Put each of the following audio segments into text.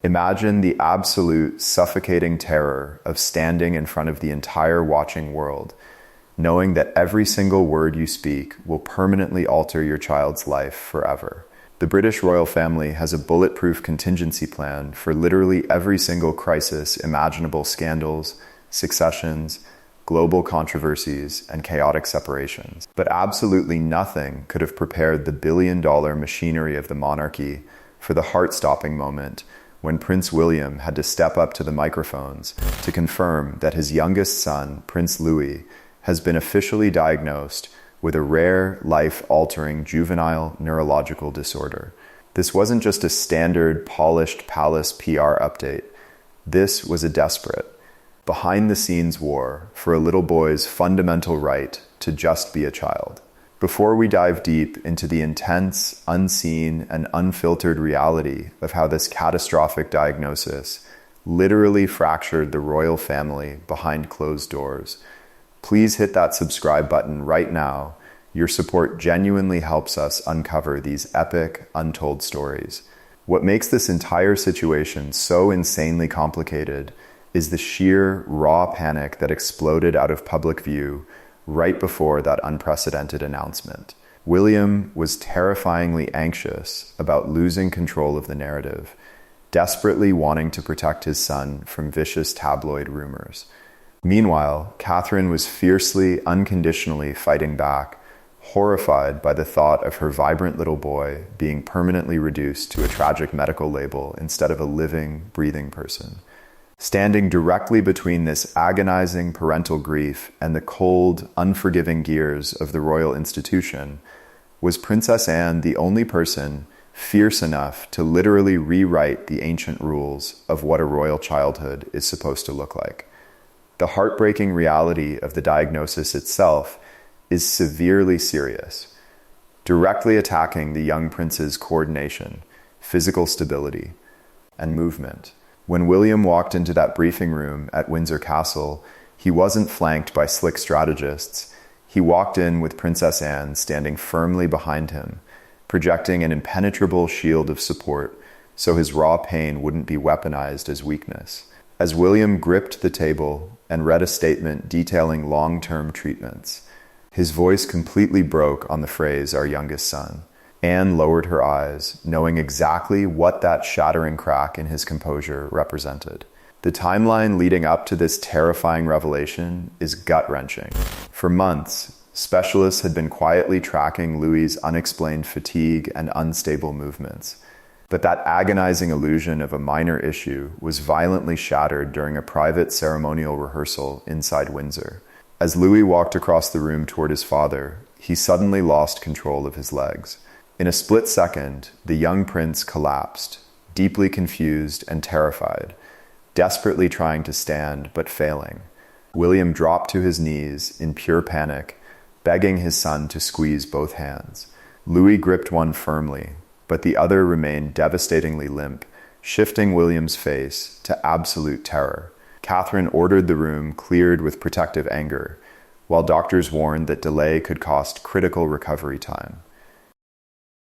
Imagine the absolute suffocating terror of standing in front of the entire watching world, knowing that every single word you speak will permanently alter your child's life forever. The British royal family has a bulletproof contingency plan for literally every single crisis, imaginable scandals, successions, global controversies, and chaotic separations. But absolutely nothing could have prepared the billion-dollar machinery of the monarchy for the heart-stopping moment when Prince William had to step up to the microphones to confirm that his youngest son, Prince Louis, has been officially diagnosed with a rare, life-altering juvenile neurological disorder. This wasn't just a standard, polished palace PR update. This was a desperate, behind-the-scenes war for a little boy's fundamental right to just be a child. Before we dive deep into the intense, unseen, and unfiltered reality of how this catastrophic diagnosis literally fractured the royal family behind closed doors, please hit that subscribe button right now. Your support genuinely helps us uncover these epic, untold stories. What makes this entire situation so insanely complicated is the sheer, raw panic that exploded out of public view right before that unprecedented announcement. William was terrifyingly anxious about losing control of the narrative, desperately wanting to protect his son from vicious tabloid rumors. Meanwhile, Catherine was fiercely, unconditionally fighting back, horrified by the thought of her vibrant little boy being permanently reduced to a tragic medical label instead of a living, breathing person. Standing directly between this agonizing parental grief and the cold, unforgiving gears of the royal institution was Princess Anne, the only person fierce enough to literally rewrite the ancient rules of what a royal childhood is supposed to look like. The heartbreaking reality of the diagnosis itself is severely serious, directly attacking the young prince's coordination, physical stability, and movement. When William walked into that briefing room at Windsor Castle, he wasn't flanked by slick strategists. He walked in with Princess Anne standing firmly behind him, projecting an impenetrable shield of support so his raw pain wouldn't be weaponized as weakness. As William gripped the table and read a statement detailing long-term treatments, his voice completely broke on the phrase, "our youngest son." Anne lowered her eyes, knowing exactly what that shattering crack in his composure represented. The timeline leading up to this terrifying revelation is gut-wrenching. For months, specialists had been quietly tracking Louis's unexplained fatigue and unstable movements. But that agonizing illusion of a minor issue was violently shattered during a private ceremonial rehearsal inside Windsor. As Louis walked across the room toward his father, he suddenly lost control of his legs. In a split second, the young prince collapsed, deeply confused and terrified, desperately trying to stand but failing. William dropped to his knees in pure panic, begging his son to squeeze both hands. Louis gripped one firmly, but the other remained devastatingly limp, shifting William's face to absolute terror. Catherine ordered the room cleared with protective anger, while doctors warned that delay could cost critical recovery time.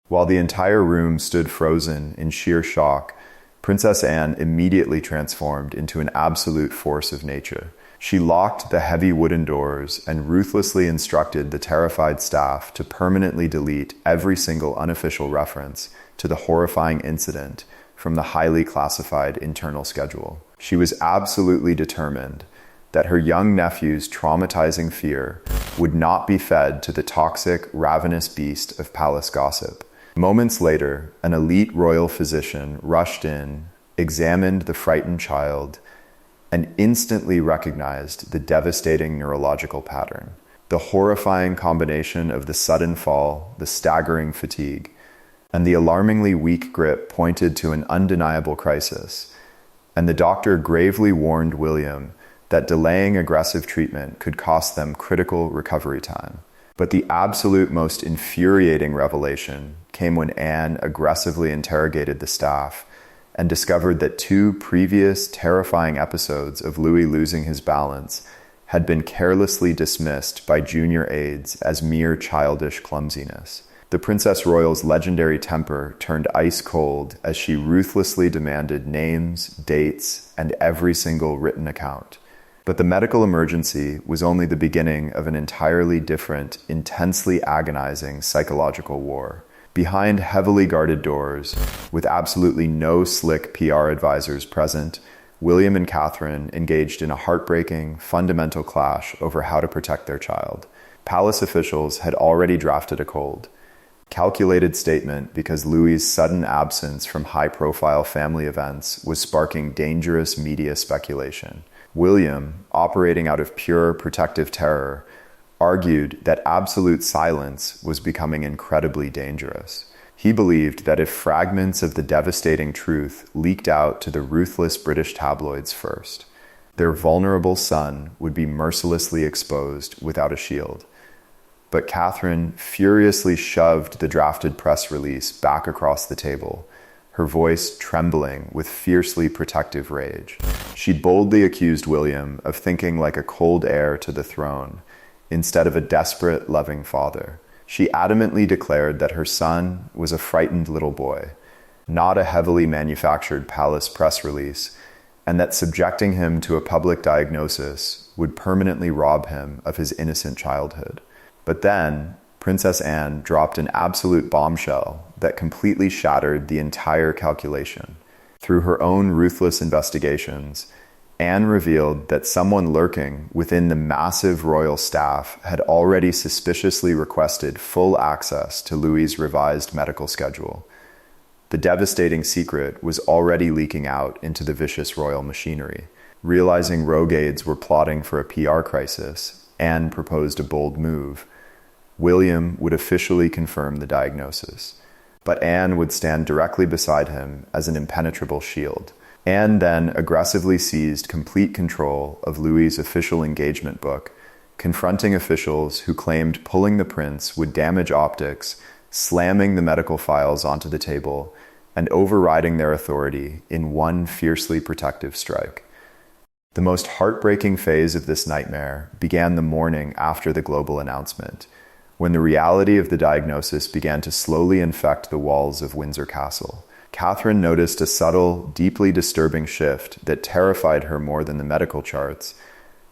While the entire room stood frozen in sheer shock, Princess Anne immediately transformed into an absolute force of nature. She locked the heavy wooden doors and ruthlessly instructed the terrified staff to permanently delete every single unofficial reference to the horrifying incident from the highly classified internal schedule. She was absolutely determined that her young nephew's traumatizing fear would not be fed to the toxic, ravenous beast of palace gossip. Moments later, an elite royal physician rushed in, examined the frightened child, and instantly recognized the devastating neurological pattern. The horrifying combination of the sudden fall, the staggering fatigue, and the alarmingly weak grip pointed to an undeniable crisis. And the doctor gravely warned William that delaying aggressive treatment could cost them critical recovery time. But the absolute most infuriating revelation came when Anne aggressively interrogated the staff and discovered that 2 previous terrifying episodes of Louis losing his balance had been carelessly dismissed by junior aides as mere childish clumsiness. The Princess Royal's legendary temper turned ice cold as she ruthlessly demanded names, dates, and every single written account. But the medical emergency was only the beginning of an entirely different, intensely agonizing psychological war. Behind heavily guarded doors, with absolutely no slick PR advisors present, William and Catherine engaged in a heartbreaking, fundamental clash over how to protect their child. Palace officials had already drafted a cold, calculated statement because Louis's sudden absence from high-profile family events was sparking dangerous media speculation. William, operating out of pure protective terror, argued that absolute silence was becoming incredibly dangerous. He believed that if fragments of the devastating truth leaked out to the ruthless British tabloids first, their vulnerable son would be mercilessly exposed without a shield. But Catherine furiously shoved the drafted press release back across the table, her voice trembling with fiercely protective rage. She boldly accused William of thinking like a cold heir to the throne, instead of a desperate, loving father. She adamantly declared that her son was a frightened little boy, not a heavily manufactured palace press release, and that subjecting him to a public diagnosis would permanently rob him of his innocent childhood. But then, Princess Anne dropped an absolute bombshell that completely shattered the entire calculation. Through her own ruthless investigations, Anne revealed that someone lurking within the massive royal staff had already suspiciously requested full access to Louis's revised medical schedule. The devastating secret was already leaking out into the vicious royal machinery. Realizing rogue aides were plotting for a PR crisis, Anne proposed a bold move. William would officially confirm the diagnosis, but Anne would stand directly beside him as an impenetrable shield. Anne then aggressively seized complete control of Louis's official engagement book, confronting officials who claimed pulling the prince would damage optics, slamming the medical files onto the table, and overriding their authority in one fiercely protective strike. The most heartbreaking phase of this nightmare began the morning after the global announcement, when the reality of the diagnosis began to slowly infect the walls of Windsor Castle. Catherine noticed a subtle, deeply disturbing shift that terrified her more than the medical charts.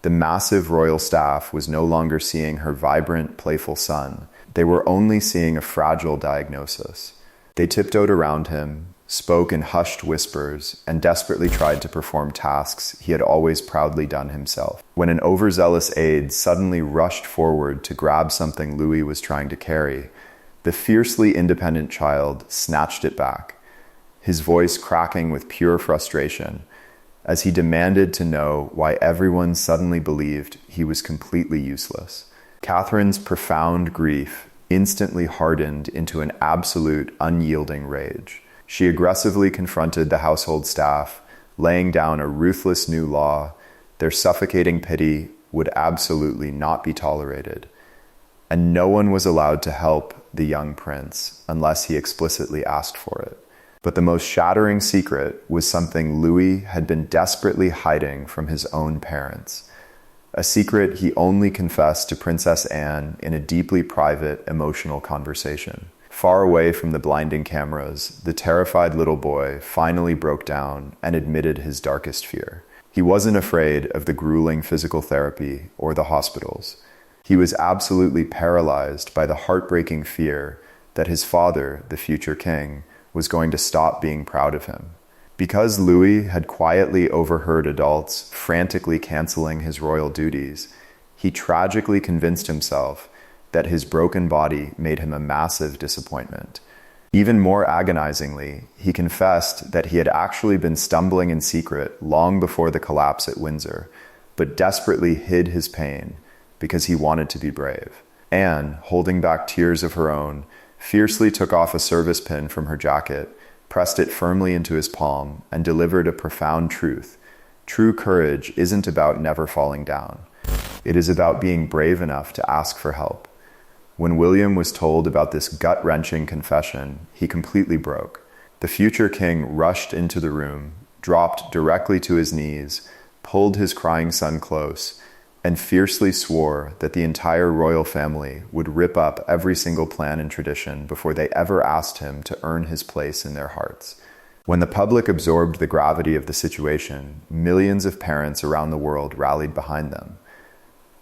The massive royal staff was no longer seeing her vibrant, playful son. They were only seeing a fragile diagnosis. They tiptoed around him, spoke in hushed whispers, and desperately tried to perform tasks he had always proudly done himself. When an overzealous aide suddenly rushed forward to grab something Louis was trying to carry, the fiercely independent child snatched it back, his voice cracking with pure frustration, as he demanded to know why everyone suddenly believed he was completely useless. Catherine's profound grief instantly hardened into an absolute, unyielding rage. She aggressively confronted the household staff, laying down a ruthless new law. Their suffocating pity would absolutely not be tolerated, and no one was allowed to help the young prince unless he explicitly asked for it. But the most shattering secret was something Louis had been desperately hiding from his own parents. A secret he only confessed to Princess Anne in a deeply private, emotional conversation. Far away from the blinding cameras, the terrified little boy finally broke down and admitted his darkest fear. He wasn't afraid of the grueling physical therapy or the hospitals. He was absolutely paralyzed by the heartbreaking fear that his father, the future king, was going to stop being proud of him. Because Louis had quietly overheard adults frantically canceling his royal duties, he tragically convinced himself that his broken body made him a massive disappointment. Even more agonizingly, he confessed that he had actually been stumbling in secret long before the collapse at Windsor, but desperately hid his pain because he wanted to be brave. Anne, holding back tears of her own, fiercely took off a service pin from her jacket, pressed it firmly into his palm, and delivered a profound truth. True courage isn't about never falling down. It is about being brave enough to ask for help. When William was told about this gut-wrenching confession, he completely broke. The future king rushed into the room, dropped directly to his knees, pulled his crying son close, and fiercely swore that the entire royal family would rip up every single plan and tradition before they ever asked him to earn his place in their hearts. When the public absorbed the gravity of the situation, millions of parents around the world rallied behind them.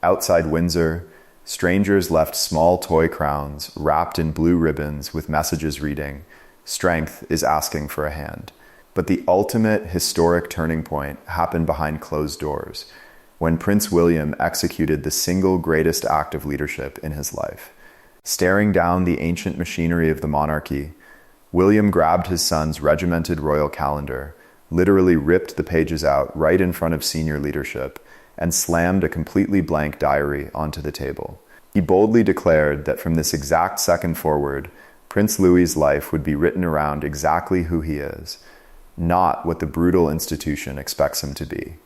Outside Windsor, strangers left small toy crowns wrapped in blue ribbons with messages reading, "Strength is asking for a hand." But the ultimate historic turning point happened behind closed doors, when Prince William executed the single greatest act of leadership in his life. Staring down the ancient machinery of the monarchy, William grabbed his son's regimented royal calendar, literally ripped the pages out right in front of senior leadership, and slammed a completely blank diary onto the table. He boldly declared that from this exact second forward, Prince Louis's life would be written around exactly who he is, not what the brutal institution expects him to be.